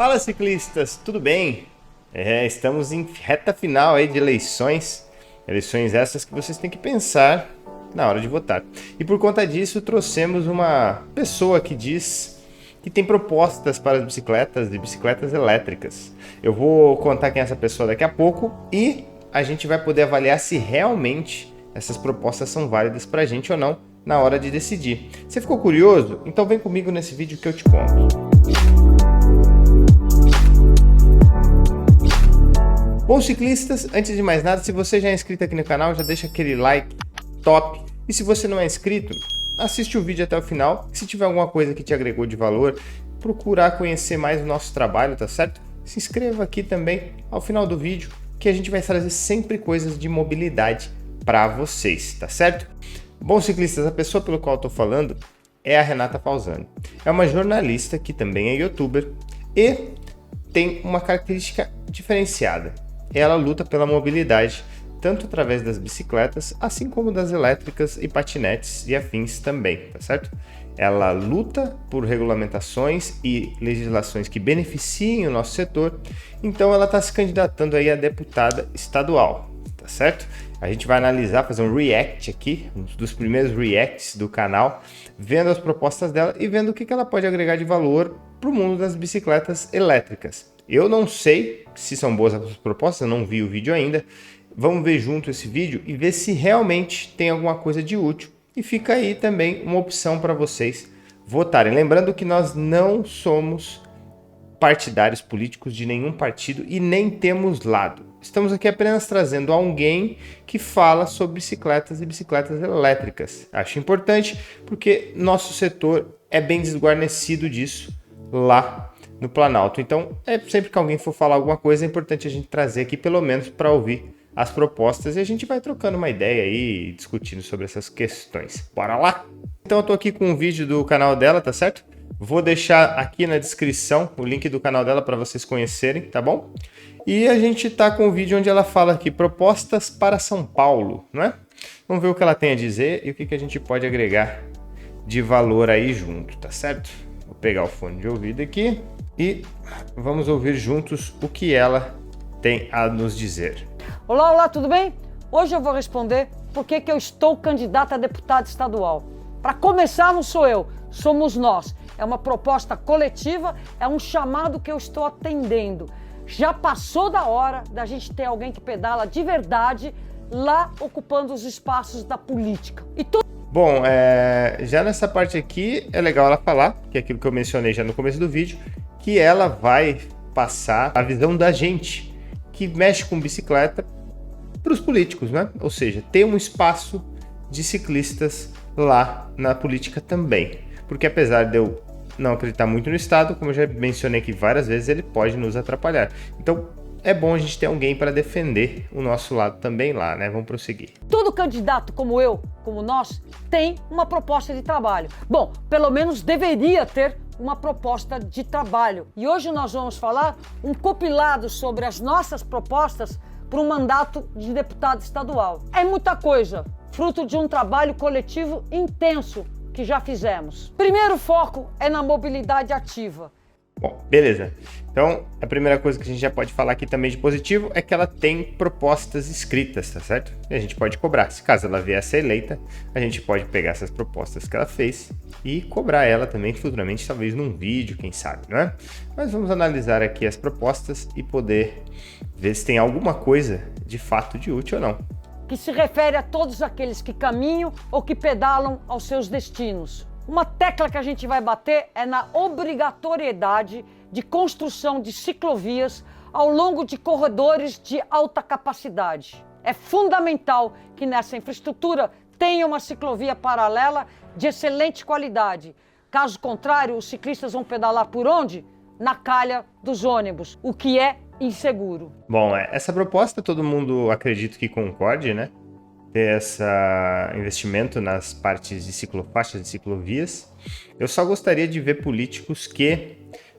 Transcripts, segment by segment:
Fala ciclistas, tudo bem? Estamos em reta final aí de eleições essas que vocês têm que pensar na hora de votar. E por conta disso trouxemos uma pessoa que diz que tem propostas para as bicicletas e bicicletas elétricas. Eu vou contar quem é essa pessoa daqui a pouco e a gente vai poder avaliar se realmente essas propostas são válidas para a gente ou não na hora de decidir. Você ficou curioso? Então vem comigo nesse vídeo que eu te conto. Bom, ciclistas, antes de mais nada, se você já é inscrito aqui no canal, já deixa aquele like top. E se você não é inscrito, assiste o vídeo até o final. Se tiver alguma coisa que te agregou de valor, procurar conhecer mais o nosso trabalho, tá certo? Se inscreva aqui também ao final do vídeo, que a gente vai trazer sempre coisas de mobilidade para vocês, tá certo? Bom, ciclistas, a pessoa pelo qual eu tô falando é a Renata Falzani. É uma jornalista que também é youtuber e tem uma característica diferenciada. Ela luta pela mobilidade, tanto através das bicicletas, assim como das elétricas e patinetes e afins também, tá certo? Ela luta por regulamentações e legislações que beneficiem o nosso setor, então ela está se candidatando aí a deputada estadual, tá certo? A gente vai analisar, fazer um react aqui, um dos primeiros reacts do canal, vendo as propostas dela e vendo o que ela pode agregar de valor para o mundo das bicicletas elétricas. Eu não sei se são boas as propostas, eu não vi o vídeo ainda. Vamos ver junto esse vídeo e ver se realmente tem alguma coisa de útil. E fica aí também uma opção para vocês votarem. Lembrando que nós não somos partidários políticos de nenhum partido e nem temos lado. Estamos aqui apenas trazendo alguém que fala sobre bicicletas e bicicletas elétricas. Acho importante porque nosso setor é bem desguarnecido disso lá no Planalto. Então, sempre que alguém for falar alguma coisa, é importante a gente trazer aqui pelo menos para ouvir as propostas e a gente vai trocando uma ideia aí e discutindo sobre essas questões. Bora lá? Então eu tô aqui com um vídeo do canal dela, tá certo? Vou deixar aqui na descrição o link do canal dela para vocês conhecerem, tá bom? E a gente tá com um vídeo onde ela fala aqui propostas para São Paulo, não é? Vamos ver o que ela tem a dizer e o que a gente pode agregar de valor aí junto, tá certo? Vou pegar o fone de ouvido aqui e vamos ouvir juntos o que ela tem a nos dizer. Olá, tudo bem? Hoje eu vou responder por que eu estou candidata a deputada estadual. Para começar, não sou eu, somos nós. É uma proposta coletiva, é um chamado que eu estou atendendo. Já passou da hora da gente ter alguém que pedala de verdade lá ocupando os espaços da política. Bom, já nessa parte aqui é legal ela falar, que é aquilo que eu mencionei já no começo do vídeo, que ela vai passar a visão da gente que mexe com bicicleta para os políticos, né? Ou seja, ter um espaço de ciclistas lá na política também. Porque apesar de eu não acreditar muito no Estado, como eu já mencionei aqui várias vezes, ele pode nos atrapalhar. Então é bom a gente ter alguém para defender o nosso lado também lá, né? Vamos prosseguir. Todo candidato como eu, como nós, tem uma proposta de trabalho. Bom, pelo menos deveria ter uma proposta de trabalho. E hoje nós vamos falar um compilado sobre as nossas propostas para um mandato de deputado estadual. É muita coisa, fruto de um trabalho coletivo intenso que já fizemos. Primeiro foco é na mobilidade ativa. Bom, beleza. Então, a primeira coisa que a gente já pode falar aqui também de positivo é que ela tem propostas escritas, tá certo? E a gente pode cobrar. Se caso ela vier a ser eleita, a gente pode pegar essas propostas que ela fez e cobrar ela também futuramente, talvez num vídeo, quem sabe, não é? Mas vamos analisar aqui as propostas e poder ver se tem alguma coisa de fato de útil ou não. Que se refere a todos aqueles que caminham ou que pedalam aos seus destinos. Uma tecla que a gente vai bater é na obrigatoriedade de construção de ciclovias ao longo de corredores de alta capacidade. É fundamental que nessa infraestrutura tenha uma ciclovia paralela de excelente qualidade. Caso contrário, os ciclistas vão pedalar por onde? Na calha dos ônibus, o que é inseguro. Bom, essa proposta todo mundo acredito que concorde, né? Ter esse investimento nas partes de ciclofaixas e ciclovias. Eu só gostaria de ver políticos que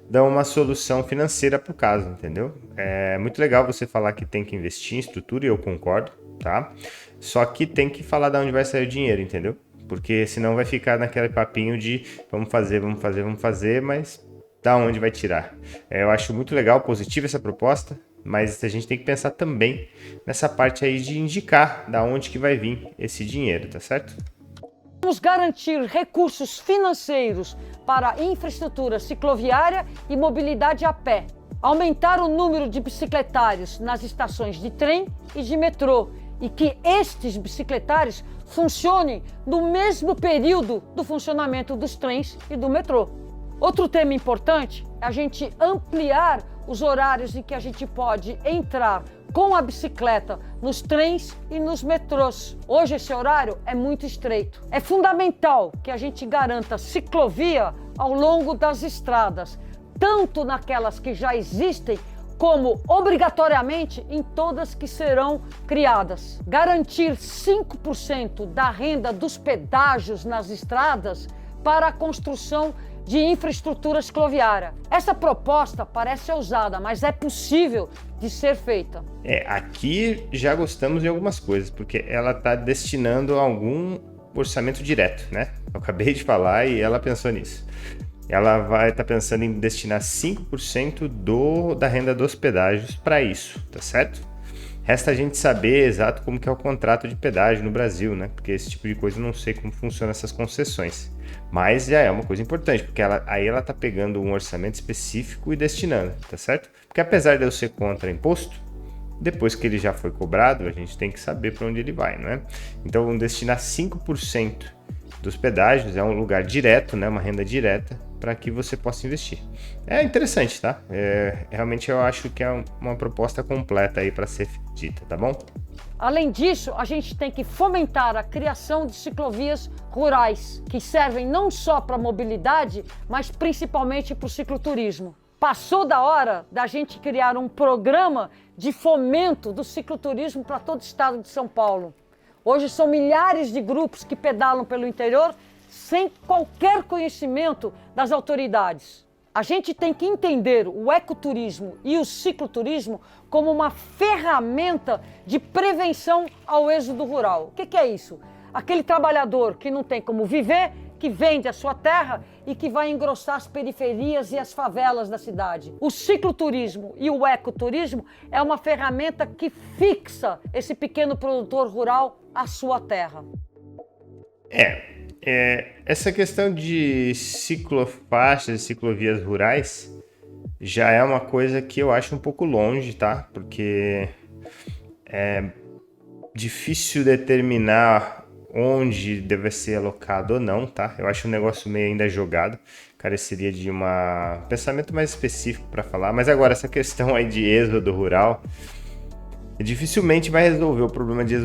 dão uma solução financeira para o caso, entendeu? É muito legal você falar que tem que investir em estrutura, e eu concordo, tá? Só que tem que falar de onde vai sair o dinheiro, entendeu? Porque senão vai ficar naquele papinho de vamos fazer, mas da onde vai tirar. Eu acho muito legal, positiva essa proposta, mas a gente tem que pensar também nessa parte aí de indicar da onde que vai vir esse dinheiro, tá certo? Vamos garantir recursos financeiros para infraestrutura cicloviária e mobilidade a pé. Aumentar o número de bicicletários nas estações de trem e de metrô e que estes bicicletários funcionem no mesmo período do funcionamento dos trens e do metrô. Outro tema importante é a gente ampliar os horários em que a gente pode entrar com a bicicleta nos trens e nos metrôs. Hoje esse horário é muito estreito. É fundamental que a gente garanta ciclovia ao longo das estradas, tanto naquelas que já existem, como obrigatoriamente em todas que serão criadas. Garantir 5% da renda dos pedágios nas estradas para a construção de infraestrutura cicloviária. Essa proposta parece ousada, mas é possível de ser feita. Aqui já gostamos de algumas coisas, porque ela está destinando algum orçamento direto, né? Eu acabei de falar e ela pensou nisso. Ela vai estar pensando em destinar 5% da renda dos pedágios para isso, tá certo? Resta a gente saber exato como que é o contrato de pedágio no Brasil, né? Porque esse tipo de coisa eu não sei como funcionam essas concessões. Mas já é uma coisa importante, porque ela está pegando um orçamento específico e destinando, tá certo? Porque apesar de eu ser contra imposto, depois que ele já foi cobrado, a gente tem que saber para onde ele vai, não é? Então, vamos destinar 5% dos pedágios, é um lugar direto, né? Uma renda direta, para que você possa investir. É interessante, tá? Realmente eu acho que é uma proposta completa aí para ser dita, tá bom? Além disso, a gente tem que fomentar a criação de ciclovias rurais, que servem não só para a mobilidade, mas principalmente para o cicloturismo. Passou da hora da gente criar um programa de fomento do cicloturismo para todo o estado de São Paulo. Hoje são milhares de grupos que pedalam pelo interior sem qualquer conhecimento das autoridades. A gente tem que entender o ecoturismo e o cicloturismo como uma ferramenta de prevenção ao êxodo rural. O que é isso? Aquele trabalhador que não tem como viver, que vende a sua terra e que vai engrossar as periferias e as favelas da cidade. O cicloturismo e o ecoturismo é uma ferramenta que fixa esse pequeno produtor rural à sua terra. Essa questão de ciclofaixas e ciclovias rurais já é uma coisa que eu acho um pouco longe, tá? Porque é difícil determinar onde deve ser alocado ou não, tá? Eu acho um negócio meio ainda jogado, careceria de um pensamento mais específico para falar. Mas agora, essa questão aí de êxodo rural dificilmente vai resolver o problema de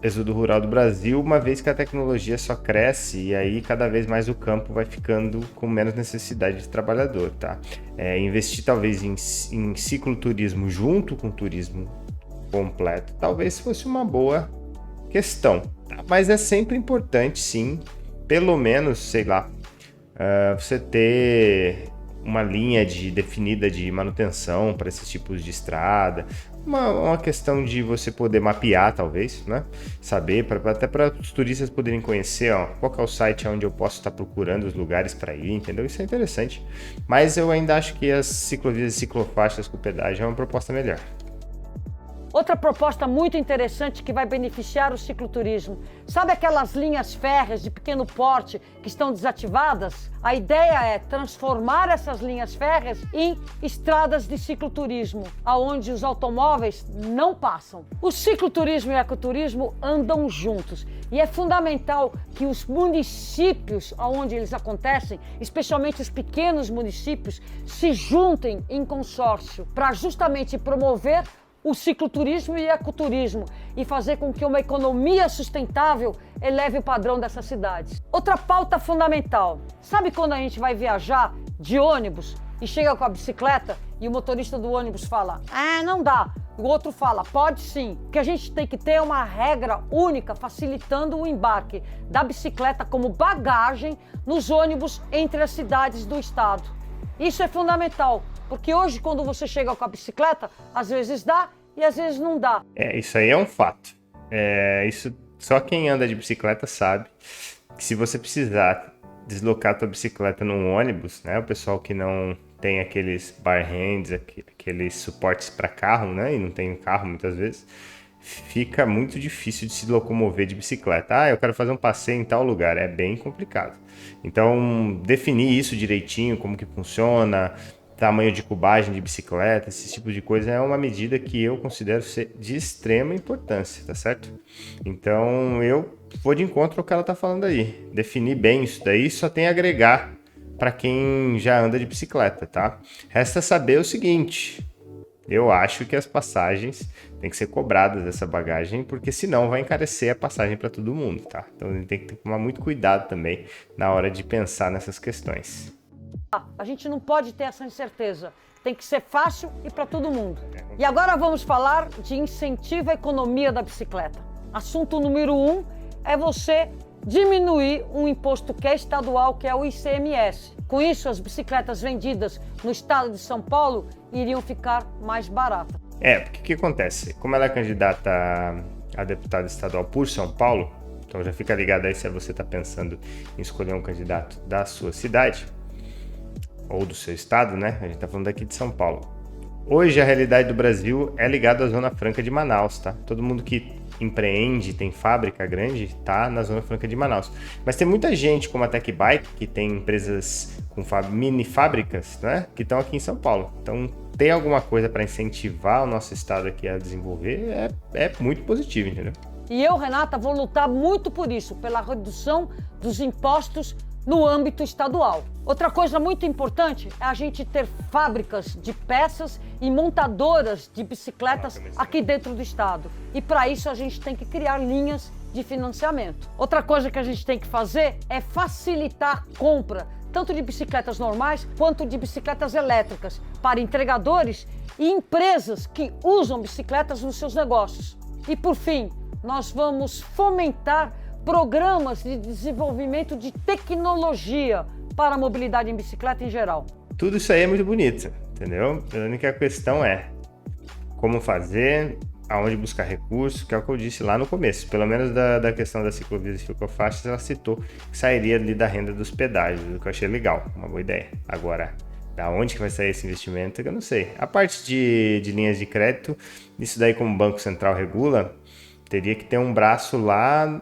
êxodo rural do Brasil, uma vez que a tecnologia só cresce e aí cada vez mais o campo vai ficando com menos necessidade de trabalhador, tá? Investir talvez em cicloturismo junto com o turismo completo, talvez fosse uma boa questão, tá? Mas é sempre importante, sim, pelo menos, sei lá, você ter uma linha definida de manutenção para esses tipos de estrada, uma questão de você poder mapear, talvez, né? Saber, até para os turistas poderem conhecer, qual que é o site onde eu posso estar procurando os lugares para ir, entendeu? Isso é interessante. Mas eu ainda acho que as ciclovias e ciclofaixas com pedágio é uma proposta melhor. Outra proposta muito interessante que vai beneficiar o cicloturismo. Sabe aquelas linhas férreas de pequeno porte que estão desativadas? A ideia é transformar essas linhas férreas em estradas de cicloturismo, aonde os automóveis não passam. O cicloturismo e o ecoturismo andam juntos e é fundamental que os municípios onde eles acontecem, especialmente os pequenos municípios, se juntem em consórcio para justamente promover o cicloturismo e ecoturismo e fazer com que uma economia sustentável eleve o padrão dessas cidades. Outra pauta fundamental. Sabe quando a gente vai viajar de ônibus e chega com a bicicleta e o motorista do ônibus fala, não dá. O outro fala, pode sim. Que a gente tem que ter uma regra única facilitando o embarque da bicicleta como bagagem nos ônibus entre as cidades do estado. Isso é fundamental, porque hoje quando você chega com a bicicleta, às vezes dá e às vezes não dá. Isso aí é um fato. Isso só quem anda de bicicleta sabe que se você precisar deslocar tua bicicleta num ônibus, né? O pessoal que não tem aqueles bar hands, aqueles suportes para carro, né? E não tem um carro muitas vezes, fica muito difícil de se locomover de bicicleta. Ah, eu quero fazer um passeio em tal lugar, é bem complicado. Então, definir isso direitinho, como que funciona, tamanho de cubagem de bicicleta, esse tipo de coisa é uma medida que eu considero ser de extrema importância, tá certo? Então, eu vou de encontro ao que ela tá falando aí. Definir bem isso daí só tem a agregar para quem já anda de bicicleta, tá? Resta saber o seguinte: eu acho que as passagens têm que ser cobradas dessa bagagem, porque senão vai encarecer a passagem para todo mundo, tá? Então a gente tem que tomar muito cuidado também na hora de pensar nessas questões. A gente não pode ter essa incerteza. Tem que ser fácil e para todo mundo. E agora vamos falar de incentivo à economia da bicicleta. Assunto número 1 é você diminuir um imposto que é estadual, que é o ICMS. Com isso, as bicicletas vendidas no estado de São Paulo iriam ficar mais baratas. Porque o que acontece? Como ela é candidata a deputada estadual por São Paulo, então já fica ligado aí se você está pensando em escolher um candidato da sua cidade ou do seu estado, né? A gente está falando aqui de São Paulo. Hoje a realidade do Brasil é ligada à Zona Franca de Manaus, tá? Todo mundo que empreende, tem fábrica grande, tá na Zona Franca de Manaus. Mas tem muita gente, como a Tech Bike, que tem empresas com mini fábricas, né? Que estão aqui em São Paulo. Então, tem alguma coisa para incentivar o nosso estado aqui a desenvolver, é muito positivo, entendeu? E eu, Renata, vou lutar muito por isso, pela redução dos impostos no âmbito estadual. Outra coisa muito importante é a gente ter fábricas de peças e montadoras de bicicletas aqui dentro do estado. E para isso a gente tem que criar linhas de financiamento. Outra coisa que a gente tem que fazer é facilitar a compra tanto de bicicletas normais quanto de bicicletas elétricas para entregadores e empresas que usam bicicletas nos seus negócios. E por fim, nós vamos fomentar programas de desenvolvimento de tecnologia para a mobilidade em bicicleta em geral. Tudo isso aí é muito bonito, entendeu? A única questão é como fazer, aonde buscar recurso, que é o que eu disse lá no começo. Pelo menos da questão das ciclovias e ciclofaixas, ela citou que sairia ali da renda dos pedágios, o que eu achei legal, uma boa ideia. Agora, da onde que vai sair esse investimento, eu não sei. A parte de linhas de crédito, isso daí como o Banco Central regula, teria que ter um braço lá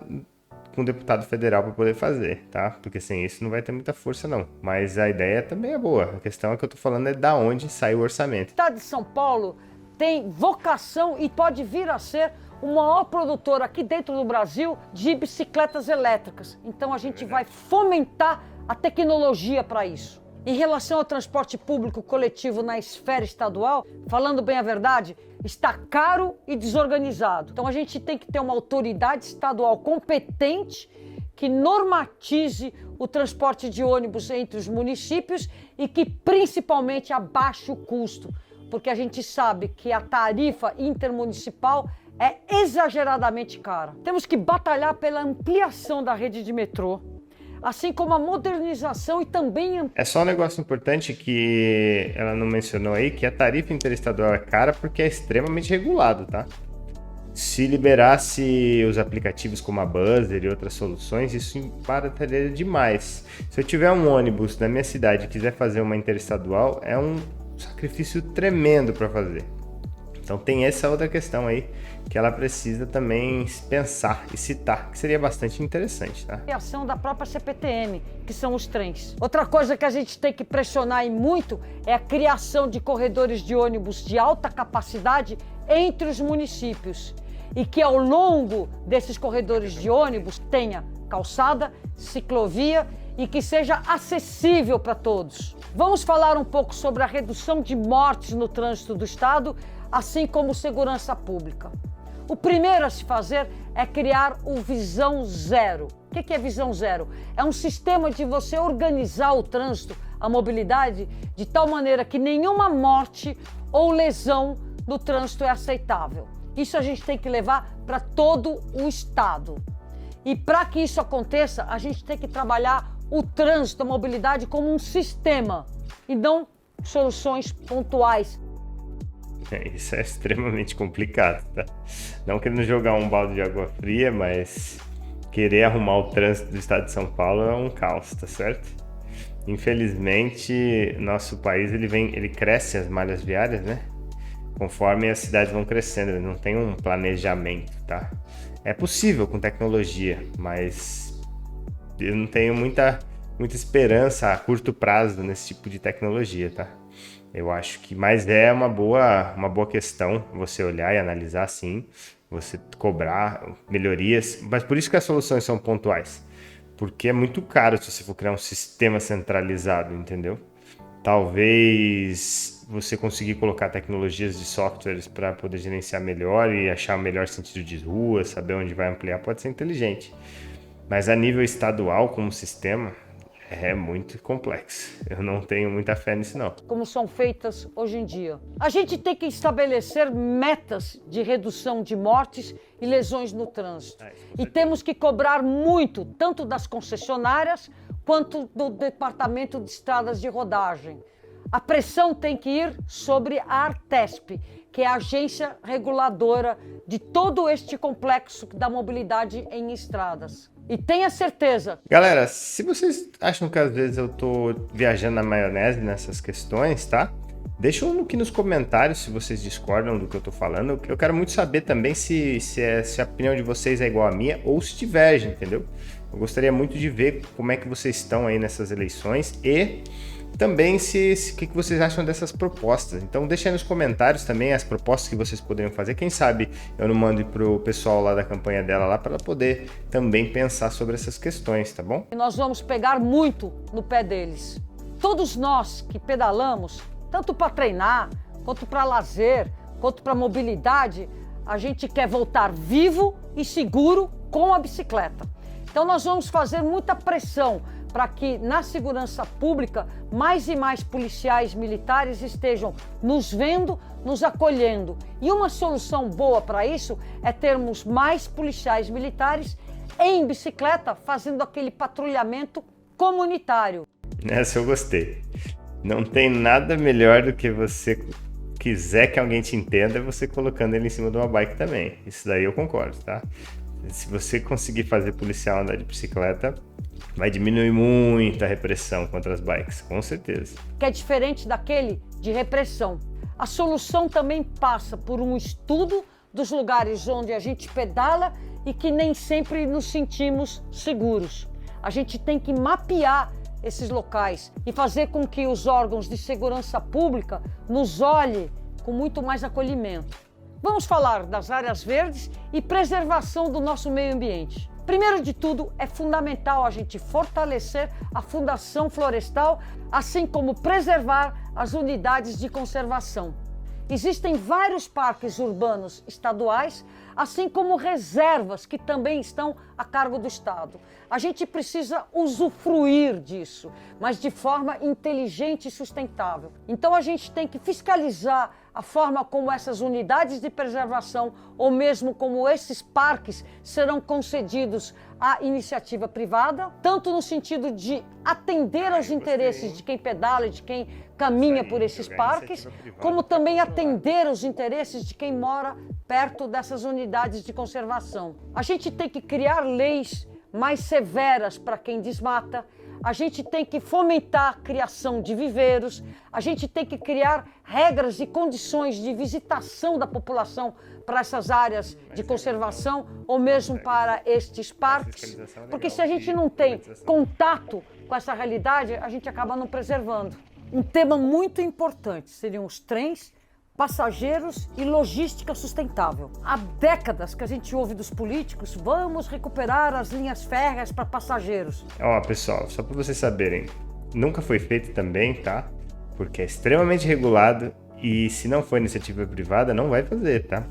com o deputado federal para poder fazer, tá? Porque sem isso não vai ter muita força não. Mas a ideia também é boa. A questão é que eu tô falando é da onde sai o orçamento. O estado de São Paulo tem vocação e pode vir a ser o maior produtor aqui dentro do Brasil de bicicletas elétricas. Então a gente vai fomentar a tecnologia para isso. Em relação ao transporte público coletivo na esfera estadual, falando bem a verdade, está caro e desorganizado. Então a gente tem que ter uma autoridade estadual competente que normatize o transporte de ônibus entre os municípios e que principalmente abaixe o custo, porque a gente sabe que a tarifa intermunicipal é exageradamente cara. Temos que batalhar pela ampliação da rede de metrô, assim como a modernização e também... É só um negócio importante que ela não mencionou aí, que a tarifa interestadual é cara porque é extremamente regulado, tá? Se liberasse os aplicativos como a Buzzer e outras soluções, isso barataria demais. Se eu tiver um ônibus na minha cidade e quiser fazer uma interestadual, é um sacrifício tremendo para fazer. Então tem essa outra questão aí que ela precisa também pensar e citar, que seria bastante interessante, tá? E a ação da própria CPTM, que são os trens. Outra coisa que a gente tem que pressionar e muito é a criação de corredores de ônibus de alta capacidade entre os municípios e que ao longo desses corredores de ônibus tenha calçada, ciclovia e que seja acessível para todos. Vamos falar um pouco sobre a redução de mortes no trânsito do estado, assim como segurança pública. O primeiro a se fazer é criar o Visão Zero. O que é Visão Zero? É um sistema de você organizar o trânsito, a mobilidade, de tal maneira que nenhuma morte ou lesão no trânsito é aceitável. Isso a gente tem que levar para todo o estado. E para que isso aconteça, a gente tem que trabalhar o trânsito, a mobilidade como um sistema e não soluções pontuais. Isso é extremamente complicado, tá? Não querendo jogar um balde de água fria, mas querer arrumar o trânsito do estado de São Paulo é um caos, tá certo? Infelizmente, nosso país ele cresce as malhas viárias, né? Conforme as cidades vão crescendo, ele não tem um planejamento, tá? É possível com tecnologia, mas eu não tenho muita esperança a curto prazo nesse tipo de tecnologia, tá? Eu acho que mais é uma boa questão você olhar e analisar, sim, você cobrar melhorias, mas por isso que as soluções são pontuais, porque é muito caro se você for criar um sistema centralizado, entendeu? Talvez você conseguir colocar tecnologias de softwares para poder gerenciar melhor e achar o melhor sentido de rua, saber onde vai ampliar, pode ser inteligente. Mas a nível estadual, como sistema, é muito complexo. Eu não tenho muita fé nisso, não. Como são feitas hoje em dia. A gente tem que estabelecer metas de redução de mortes e lesões no trânsito. E temos que cobrar muito, tanto das concessionárias quanto do Departamento de Estradas de Rodagem. A pressão tem que ir sobre a Artesp, que é a agência reguladora de todo este complexo da mobilidade em estradas. E tenha certeza. Galera, se vocês acham que às vezes eu tô viajando na maionese nessas questões, tá? Deixam aqui nos comentários se vocês discordam do que eu tô falando. Eu quero muito saber também se a opinião de vocês é igual à minha ou se diverge, entendeu? Eu gostaria muito de ver como é que vocês estão aí nessas eleições e também o que vocês acham dessas propostas. Então deixa aí nos comentários também as propostas que vocês poderiam fazer. Quem sabe eu não mando pro pessoal lá da campanha dela lá para ela poder também pensar sobre essas questões, tá bom? E nós vamos pegar muito no pé deles. Todos nós que pedalamos, tanto para treinar, quanto para lazer, quanto para mobilidade, a gente quer voltar vivo e seguro com a bicicleta. Então nós vamos fazer muita pressão para que na segurança pública mais e mais policiais militares estejam nos vendo, nos acolhendo. E uma solução boa para isso é termos mais policiais militares em bicicleta fazendo aquele patrulhamento comunitário. Essa eu gostei. Não tem nada melhor do que você quiser que alguém te entenda, você colocando ele em cima de uma bike também. Isso daí eu concordo, tá? Se você conseguir fazer policial andar de bicicleta, vai diminuir muito a repressão contra as bikes, com certeza. Que é diferente daquele de repressão. A solução também passa por um estudo dos lugares onde a gente pedala e que nem sempre nos sentimos seguros. A gente tem que mapear esses locais e fazer com que os órgãos de segurança pública nos olhem com muito mais acolhimento. Vamos falar das áreas verdes e preservação do nosso meio ambiente. Primeiro de tudo, é fundamental a gente fortalecer a Fundação Florestal, assim como preservar as unidades de conservação. Existem vários parques urbanos estaduais, assim como reservas que também estão a cargo do Estado. A gente precisa usufruir disso, mas de forma inteligente e sustentável. Então a gente tem que fiscalizar a forma como essas unidades de preservação ou mesmo como esses parques serão concedidos à iniciativa privada, tanto no sentido de atender aos interesses de quem pedala e de quem caminha por esses parques, como também atender aos interesses de quem mora perto dessas unidades de conservação. A gente tem que criar leis mais severas para quem desmata, a gente tem que fomentar a criação de viveiros, a gente tem que criar regras e condições de visitação da população para essas áreas de conservação ou mesmo para estes parques, porque se a gente não tem contato com essa realidade, a gente acaba não preservando. Um tema muito importante seriam os trens, passageiros e logística sustentável. Há décadas que a gente ouve dos políticos, vamos recuperar as linhas férreas para passageiros. Ó, pessoal, só para vocês saberem, nunca foi feito também, tá? Porque é extremamente regulado e se não for iniciativa privada, não vai fazer, tá?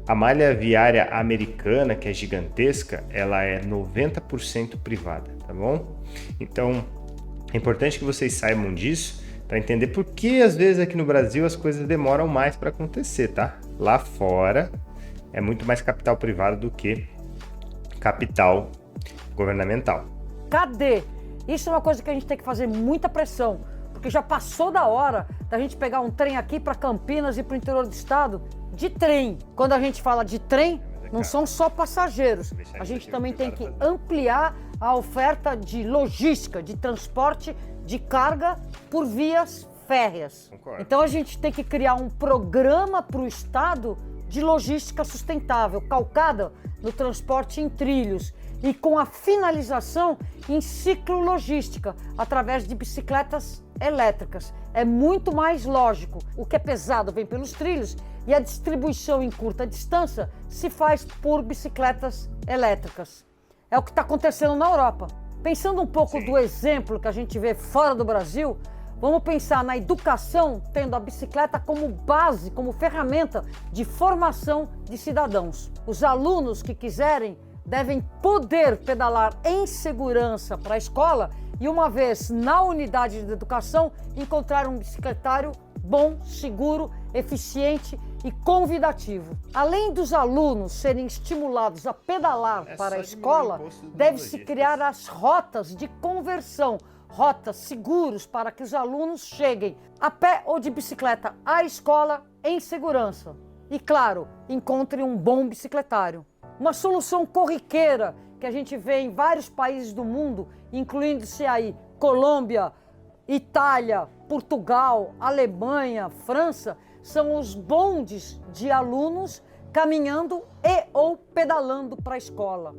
A malha viária americana, que é gigantesca, ela é 90% privada, tá bom? Então, é importante que vocês saibam disso, para entender por que às vezes aqui no Brasil as coisas demoram mais para acontecer, tá? Lá fora é muito mais capital privado do que capital governamental. Cadê? Isso é uma coisa que a gente tem que fazer muita pressão, porque já passou da hora da gente pegar um trem aqui para Campinas e para o interior do estado de trem. Quando a gente fala de trem, não são só passageiros. A gente também tem que ampliar a oferta de logística, de transporte de carga por vias férreas. Concordo. Então a gente tem que criar um programa para o Estado de logística sustentável, calcada no transporte em trilhos e com a finalização em ciclologística, através de bicicletas elétricas. É muito mais lógico. O que é pesado vem pelos trilhos e a distribuição em curta distância se faz por bicicletas elétricas. É o que está acontecendo na Europa. Pensando um pouco do exemplo que a gente vê fora do Brasil, vamos pensar na educação tendo a bicicleta como base, como ferramenta de formação de cidadãos. Os alunos que quiserem devem poder pedalar em segurança para a escola e, uma vez na unidade de educação, encontrar um bicicletário bom, seguro, eficiente e convidativo. Além dos alunos serem estimulados a pedalar para a escola, deve-se criar as rotas de conversão, rotas seguros para que os alunos cheguem a pé ou de bicicleta à escola em segurança. E, claro, encontrem um bom bicicletário. Uma solução corriqueira que a gente vê em vários países do mundo, incluindo-se aí Colômbia, Itália, Portugal, Alemanha, França, são os bondes de alunos caminhando e ou pedalando para a escola.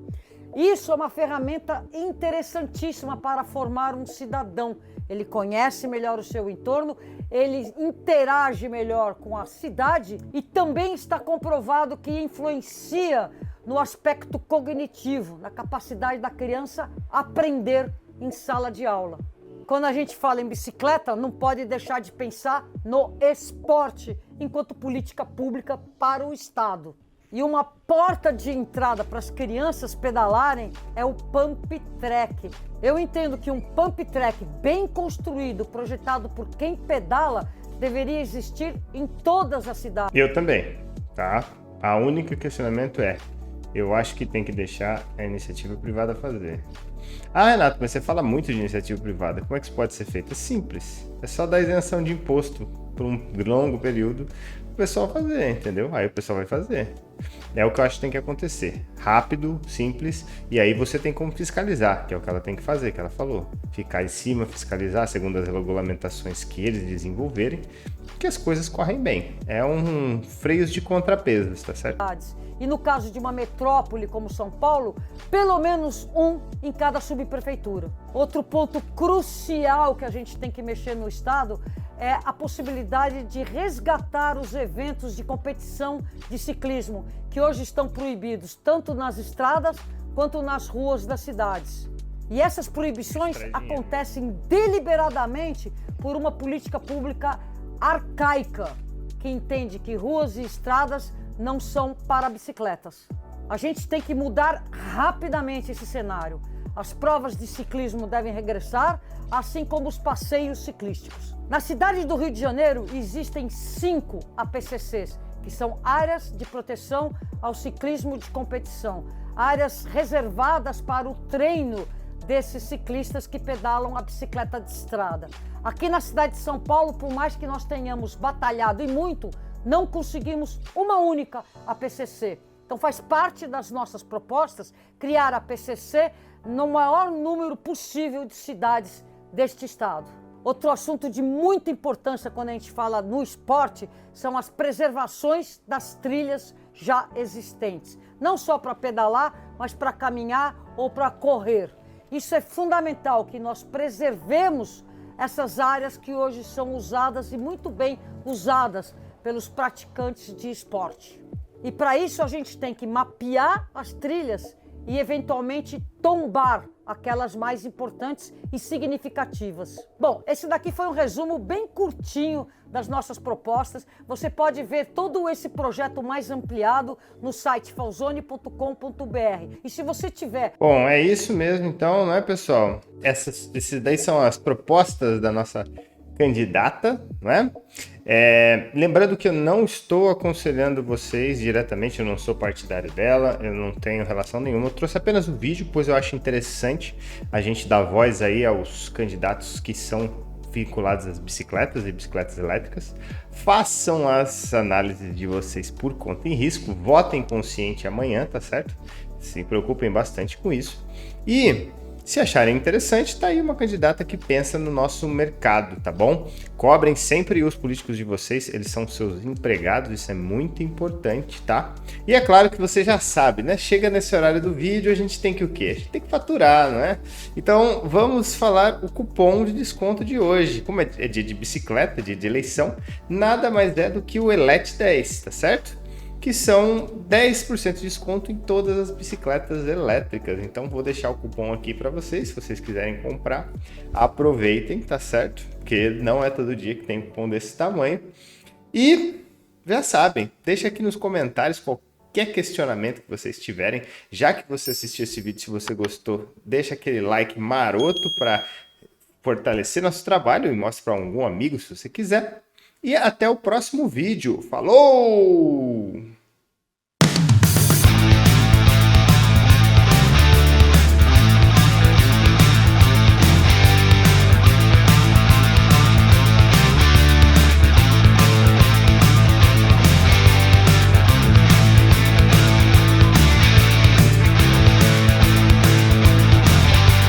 Isso é uma ferramenta interessantíssima para formar um cidadão. Ele conhece melhor o seu entorno, ele interage melhor com a cidade e também está comprovado que influencia no aspecto cognitivo, na capacidade da criança aprender em sala de aula. Quando a gente fala em bicicleta, não pode deixar de pensar no esporte enquanto política pública para o Estado. E uma porta de entrada para as crianças pedalarem é o pump track. Eu entendo que um pump track bem construído, projetado por quem pedala, deveria existir em todas as cidades. Eu também, tá? A única questionamento é, eu acho que tem que deixar a iniciativa privada fazer. Ah, Renato, mas você fala muito de iniciativa privada. Como é que isso pode ser feito? É simples. É só dar isenção de imposto por um longo período o pessoal fazer, entendeu? Aí o pessoal vai fazer. É o que eu acho que tem que acontecer. Rápido, simples, e aí você tem como fiscalizar, que é o que ela tem que fazer, que ela falou. Ficar em cima, fiscalizar segundo as regulamentações que eles desenvolverem, que as coisas correm bem. É um freio de contrapesos, tá certo? E no caso de uma metrópole como São Paulo, pelo menos um em cada subprefeitura. Outro ponto crucial que a gente tem que mexer no Estado é a possibilidade de resgatar os eventos de competição de ciclismo, que hoje estão proibidos tanto nas estradas quanto nas ruas das cidades. E essas proibições acontecem deliberadamente por uma política pública arcaica, que entende que ruas e estradas não são para bicicletas. A gente tem que mudar rapidamente esse cenário. As provas de ciclismo devem regressar, assim como os passeios ciclísticos. Na cidade do Rio de Janeiro existem 5 APCCs, que são áreas de proteção ao ciclismo de competição, áreas reservadas para o treino desses ciclistas que pedalam a bicicleta de estrada. Aqui na cidade de São Paulo, por mais que nós tenhamos batalhado e muito, não conseguimos uma única APCC. Então faz parte das nossas propostas criar a APCC no maior número possível de cidades deste estado. Outro assunto de muita importância quando a gente fala no esporte são as preservações das trilhas já existentes. Não só para pedalar, mas para caminhar ou para correr. Isso é fundamental, que nós preservemos essas áreas que hoje são usadas e muito bem usadas pelos praticantes de esporte. E para isso a gente tem que mapear as trilhas e eventualmente tombar aquelas mais importantes e significativas. Bom, esse daqui foi um resumo bem curtinho das nossas propostas. Você pode ver todo esse projeto mais ampliado no site falzone.com.br. E se você tiver... Bom, é isso mesmo então, não é, pessoal? Esses daí são as propostas da nossa candidata, não é? Lembrando que eu não estou aconselhando vocês diretamente, eu não sou partidário dela, eu não tenho relação nenhuma, eu trouxe apenas o vídeo, pois eu acho interessante a gente dar voz aí aos candidatos que são vinculados às bicicletas e bicicletas elétricas. Façam as análises de vocês por conta e risco. Votem consciente amanhã, tá certo? Se preocupem bastante com isso. E se acharem interessante, tá aí uma candidata que pensa no nosso mercado, tá bom? Cobrem sempre os políticos de vocês, eles são seus empregados, isso é muito importante, tá? E é claro que você já sabe, né? Chega nesse horário do vídeo, a gente tem que o quê? A gente tem que faturar, não é? Então, vamos falar o cupom de desconto de hoje. Como é dia de bicicleta, dia de eleição, nada mais é do que o Elete 10, tá certo? Que são 10% de desconto em todas as bicicletas elétricas. Então vou deixar o cupom aqui para vocês, se vocês quiserem comprar, aproveitem, tá certo? Porque não é todo dia que tem cupom desse tamanho. E já sabem, deixa aqui nos comentários qualquer questionamento que vocês tiverem. Já que você assistiu esse vídeo, se você gostou, deixa aquele like maroto para fortalecer nosso trabalho e mostre para algum amigo se você quiser. E até o próximo vídeo. Falou!